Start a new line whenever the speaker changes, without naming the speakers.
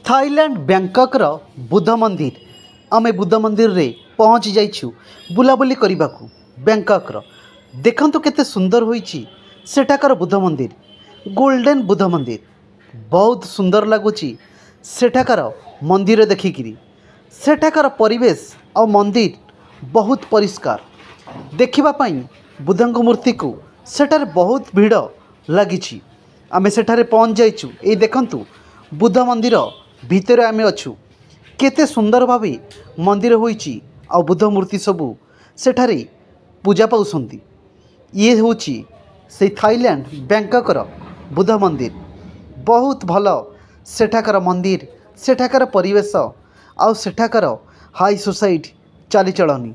Thailand Bangkok रो बुद्ध मंदिर आमे बुद्ध मंदिर रे पहुँची जाइछु बुलाबुली करने को। बैंकॉक रो देखंतु केते सुंदर होईची सेठाकर बुद्ध मंदिर, गोल्डन बुद्ध मंदिर बहुत सुंदर लगुची। सेठाकर मंदिर देखिकी सेठाकर परिवेश और मंदिर बहुत परिष्कार देखिबा पई बुद्धंक मूर्ति को सेठार बहुत भीड़ लगी। आमे सेठारे पहुँच जाइछु। ए देखंतु बुद्ध मंदिर भितर आमे अछु केते सुंदर भावे मंदिर होईची आ बुद्ध मूर्ति सबू सेठारे पूजा पाउछंती। ये होची से थाईलैंड बैंकॉक रो बुद्ध मंदिर बहुत भलो। सेठाकर मंदिर, सेठाकर परिवेश आ सेठाकर हाई सोसाइटी चालीचलनी।